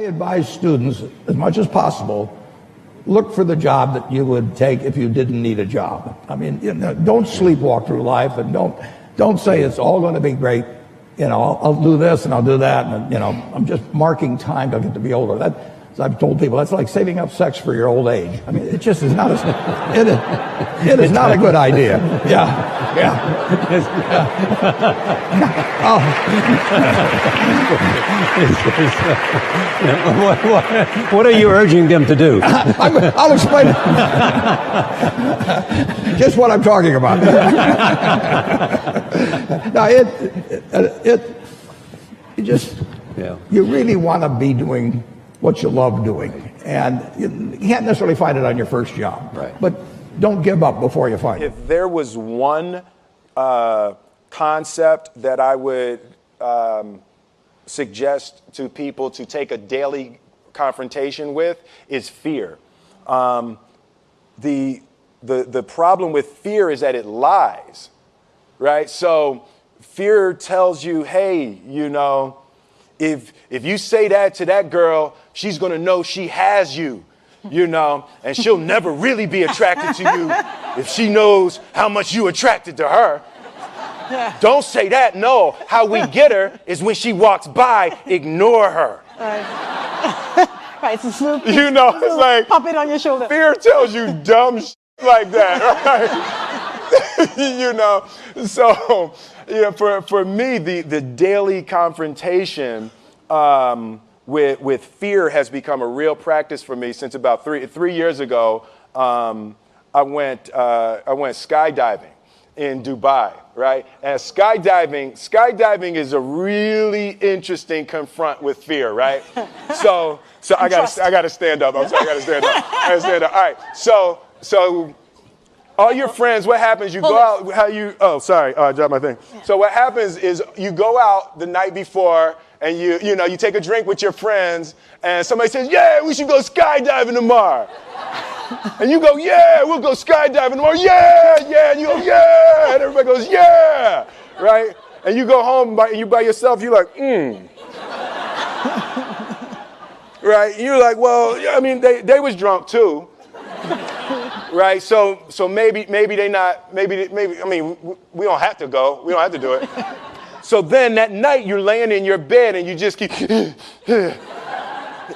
advise students, as much as possible, look for the job that you would take if you didn't need a job. I mean, don't sleepwalk through life, and don't say it's all going to be great. I'll do this and I'll do that, and I'm just marking time till I get to be older. As I've told people, that's like saving up sex for your old age. I mean, it just is not it is not a good idea. Yeah. What are you urging them to do? I'll explain it. Just what I'm talking about. Now, you really want to be doing what you love doing. And you can't necessarily find it on your first job. Right. But don't give up before you find it. If there was one concept that I would suggest to people to take a daily confrontation with, is fear. The problem with fear is that it lies, right? So fear tells you, hey, if you say that to that girl, she's going to know she has you, and she'll never really be attracted to you if she knows how much you attracted to her. Don't say that. No, how we get her is when she walks by, ignore her. Right, it's a smooth. It's like puppet on your shoulder. Fear tells you dumb shit like that, right? So for me, the daily confrontation with fear has become a real practice for me since about three years ago. I went skydiving in Dubai, right? And skydiving is a really interesting confront with fear, right? So I gotta stand up. I'm sorry, I gotta stand up. All right. So all your friends, what happens? You go out. I dropped my thing. So what happens is you go out the night before, and you take a drink with your friends, and somebody says, "Yeah, we should go skydiving tomorrow." And you go, "Yeah, we'll go skydiving tomorrow." Yeah. And you go, "Yeah," and everybody goes, "Yeah," right? And you go home and you by yourself. You're like, right? And you're like, well, I mean, they was drunk too. Right, so maybe they not, maybe, I mean, we don't have to go. We don't have to do it. So then that night you're laying in your bed and you just keep, and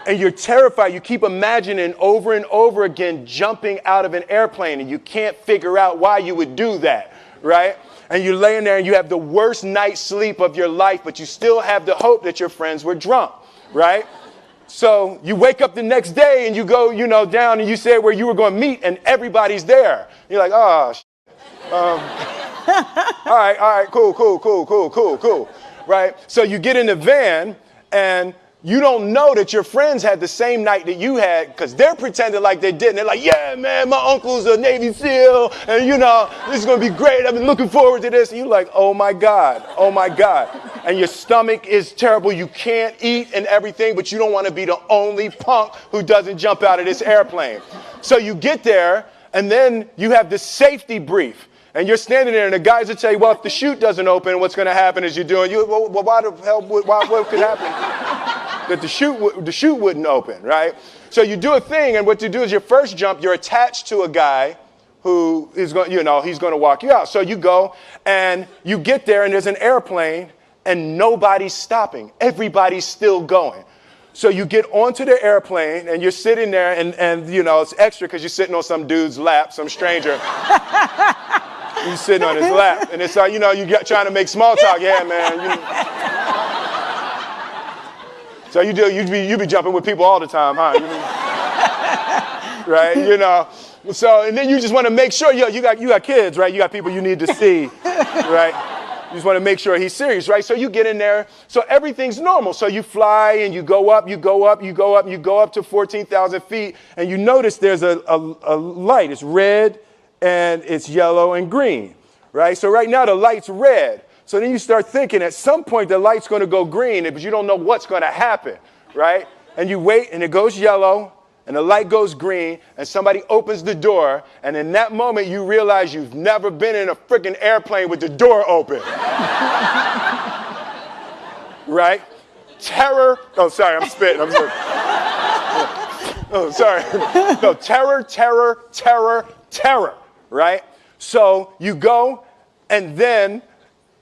you're terrified. You keep imagining over and over again jumping out of an airplane, and you can't figure out why you would do that, right? And you're laying there and you have the worst night's sleep of your life, but you still have the hope that your friends were drunk, right? So you wake up the next day and you go, down and you say where you were going to meet, and everybody's there. You're like, oh, all right, cool. Right? So you get in the van and you don't know that your friends had the same night that you had, because they're pretending like they didn't. They're like, yeah, man, my uncle's a Navy SEAL, and this is going to be great. I've been looking forward to this. And you're like, oh my God. And your stomach is terrible. You can't eat and everything, but you don't want to be the only punk who doesn't jump out of this airplane. So you get there, and then you have the safety brief. And you're standing there, and the guys will tell you, well, if the chute doesn't open, what's going to happen is you're doing, well, why the hell, what could happen? That the chute wouldn't open, right? So you do a thing, and what you do is your first jump, you're attached to a guy who is going, he's going to walk you out. So you go, and you get there, and there's an airplane, and nobody's stopping. Everybody's still going. So you get onto the airplane, and you're sitting there, and it's extra because you're sitting on some dude's lap, some stranger. You're sitting on his lap, and it's like, you trying to make small talk. Yeah, man. So you be jumping with people all the time, huh? Right? So, and then you just want to make sure, you got kids, right? You got people you need to see, right? You just want to make sure he's serious, right? So you get in there. So everything's normal. So you fly and you go up to 14,000 feet, and you notice there's a light. It's red and it's yellow and green, right? So right now the light's red. So then you start thinking at some point the light's going to go green, but you don't know what's going to happen, right? And you wait, and it goes yellow, and the light goes green, and somebody opens the door, and in that moment you realize you've never been in a freaking airplane with the door open. Right? terror. Oh, sorry, I'm spitting. I'm sorry. Oh, sorry. No, terror, terror, terror, terror, right? So you go, and then,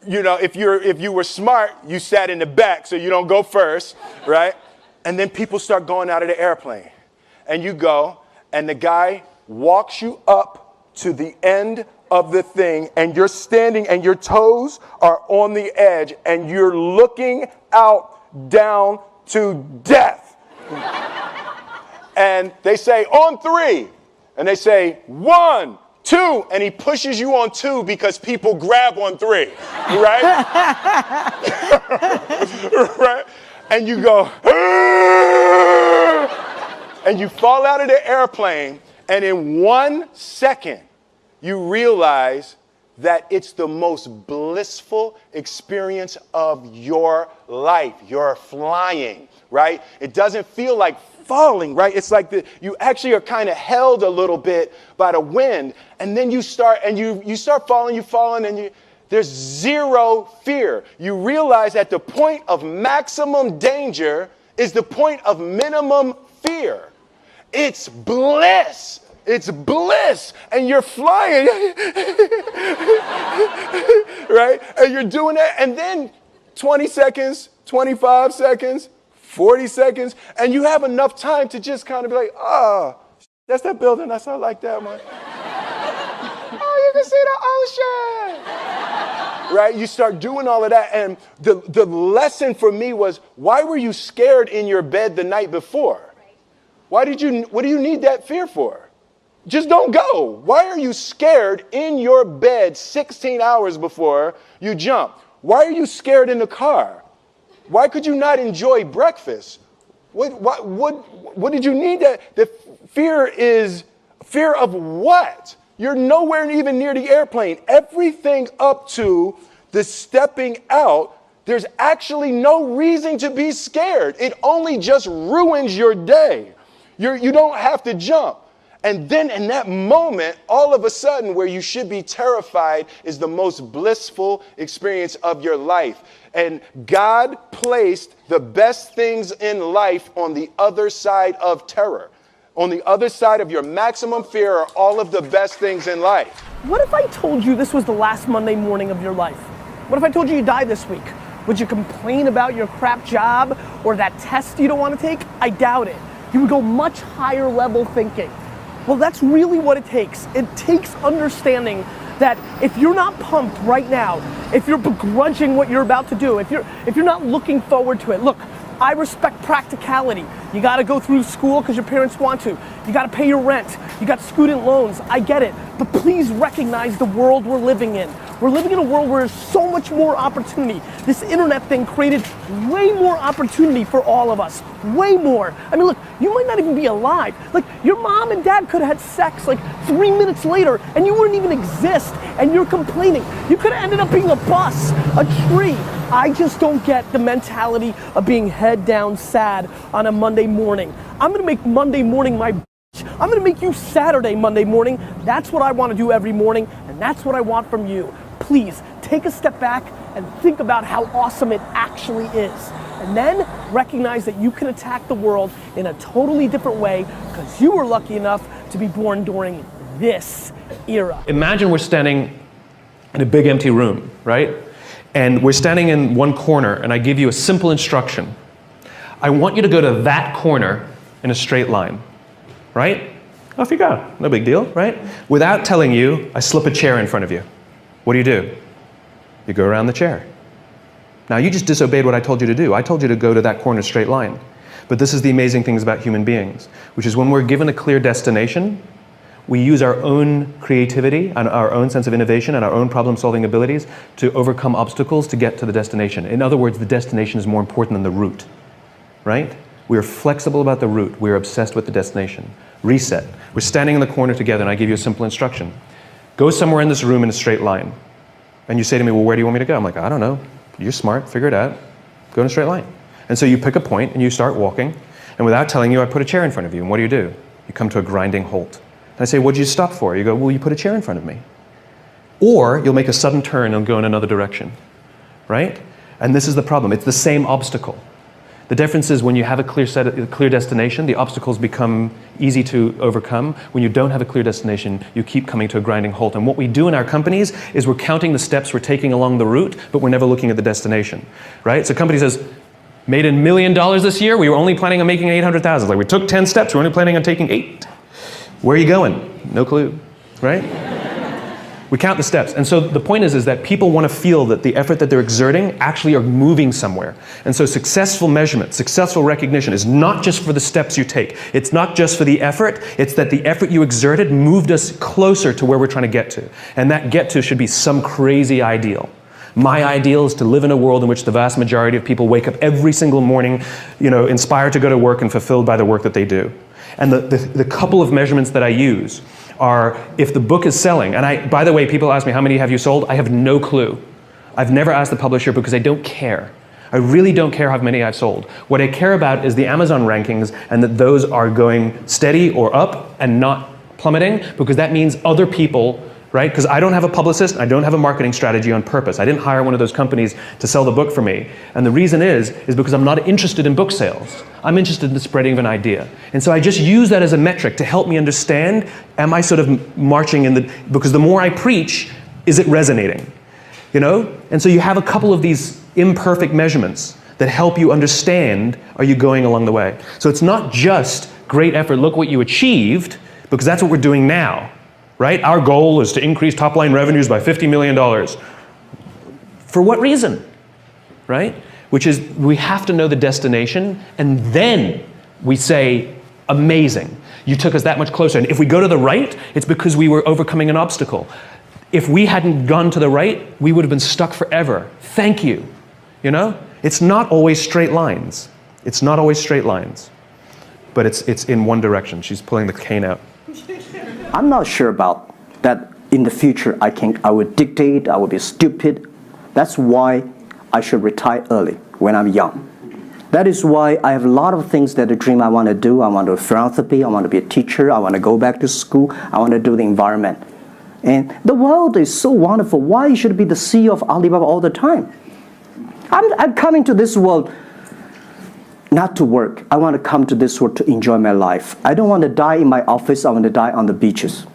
you know, if you were smart, you sat in the back so you don't go first, right? And then people start going out of the airplane. And you go, and the guy walks you up to the end of the thing, and you're standing and your toes are on the edge, and you're looking out down to death. And they say, on 3. And they say, 1, 2. And he pushes you on 2 because people grab on 3, right? Right? And you go, and you fall out of the airplane, and in 1 second, you realize that it's the most blissful experience of your life. You're flying, right? It doesn't feel like falling, right? It's like you actually are kind of held a little bit by the wind, and then you start falling, and there's zero fear. You realize that the point of maximum danger is the point of minimum fear. It's bliss. It's bliss, and you're flying, right? And you're doing that, and then 20 seconds, 25 seconds, 40 seconds, and you have enough time to just kind of be like, oh, that's that building. I saw like that one. Oh, you can see the ocean. Right? You start doing all of that, and the lesson for me was, why were you scared in your bed the night before? What do you need that fear for? Just don't go. Why are you scared in your bed 16 hours before you jump? Why are you scared in the car? Why could you not enjoy breakfast? What did you need that? The fear is fear of what? You're nowhere even near the airplane. Everything up to the stepping out, there's actually no reason to be scared. It only just ruins your day. You don't have to jump. And then in that moment, all of a sudden, where you should be terrified is the most blissful experience of your life. And God placed the best things in life on the other side of terror. On the other side of your maximum fear are all of the best things in life. What if I told you this was the last Monday morning of your life? What if I told you you die this week? Would you complain about your crap job or that test you don't want to take? I doubt it. You would go much higher level thinking. Well, that's really what it takes. It takes understanding that if you're not pumped right now, if you're begrudging what you're about to do, if you're not looking forward to it, look, I respect practicality. You gotta go through school because your parents want to. You gotta pay your rent. You got student loans. I get it. But please recognize the world we're living in. We're living in a world where there's so much more opportunity. This internet thing created way more opportunity for all of us. Way more. I mean, look, you might not even be alive. Like, your mom and dad could have had sex like 3 minutes later and you wouldn't even exist, and you're complaining. You could have ended up being a bus, a tree. I just don't get the mentality of being head down sad on a Monday morning. I'm gonna make Monday morning my I'm gonna make you Saturday Monday morning. That's what I wanna do every morning, and that's what I want from you. Please, take a step back and think about how awesome it actually is. And then recognize that you can attack the world in a totally different way because you were lucky enough to be born during this era. Imagine we're standing in a big empty room, right? And we're standing in one corner, and I give you a simple instruction. I want you to go to that corner in a straight line, right? Off you go, no big deal, right? Without telling you, I slip a chair in front of you. What do? You go around the chair. Now you just disobeyed what I told you to do. I told you to go to that corner straight line. But this is the amazing things about human beings, which is when we're given a clear destination, we use our own creativity and our own sense of innovation and our own problem-solving abilities to overcome obstacles to get to the destination. In other words, the destination is more important than the route, right? We are flexible about the route. We're obsessed with the destination. Reset. We're standing in the corner together, and I give you a simple instruction. Go somewhere in this room in a straight line. And you say to me, well, where do you want me to go? I'm like, I don't know. You're smart. Figure it out. Go in a straight line. And so you pick a point, and you start walking. And without telling you, I put a chair in front of you. And what do? You come to a grinding halt. And I say, what'd you stop for? You go, well, you put a chair in front of me. Or you'll make a sudden turn and go in another direction, right? And this is the problem. It's the same obstacle. The difference is when you have a clear destination, the obstacles become easy to overcome. When you don't have a clear destination, you keep coming to a grinding halt. And what we do in our companies is we're counting the steps we're taking along the route, but we're never looking at the destination, right? So a company says, made $1 million this year, we were only planning on making 800,000. Like we took 10 steps, we're only planning on taking 8. Where are you going? No clue, right? We count the steps. And so the point is that people want to feel that the effort that they're exerting actually are moving somewhere. And so successful measurement, successful recognition is not just for the steps you take. It's not just for the effort. It's that the effort you exerted moved us closer to where we're trying to get to. And that get to should be some crazy ideal. My ideal is to live in a world in which the vast majority of people wake up every single morning, inspired to go to work and fulfilled by the work that they do. And the couple of measurements that I use are if the book is selling, and by the way, people ask me, how many have you sold? I have no clue. I've never asked the publisher because I don't care. I really don't care how many I've sold. What I care about is the Amazon rankings and that those are going steady or up and not plummeting, because that means other people, right? Because I don't have a publicist, I don't have a marketing strategy on purpose. I didn't hire one of those companies to sell the book for me. And the reason is because I'm not interested in book sales. I'm interested in the spreading of an idea. And so I just use that as a metric to help me understand, am I sort of marching because the more I preach, is it resonating? And so you have a couple of these imperfect measurements that help you understand, are you going along the way? So it's not just great effort, look what you achieved, because that's what we're doing now. Right? Our goal is to increase top-line revenues by $50 million. For what reason? Right? Which is, we have to know the destination, and then we say, amazing. You took us that much closer. And if we go to the right, it's because we were overcoming an obstacle. If we hadn't gone to the right, we would have been stuck forever. Thank you. It's not always straight lines. It's not always straight lines. But it's in one direction. She's pulling the cane out. I'm not sure about that in the future I would dictate, I would be stupid. That's why I should retire early when I'm young. That is why I have a lot of things that I dream I want to do. I want to do philanthropy, I want to be a teacher, I want to go back to school, I want to do the environment. And the world is so wonderful. Why should I be the CEO of Alibaba all the time? I'm coming to this world not to work. I want to come to this world to enjoy my life. I don't want to die in my office. I want to die on the beaches.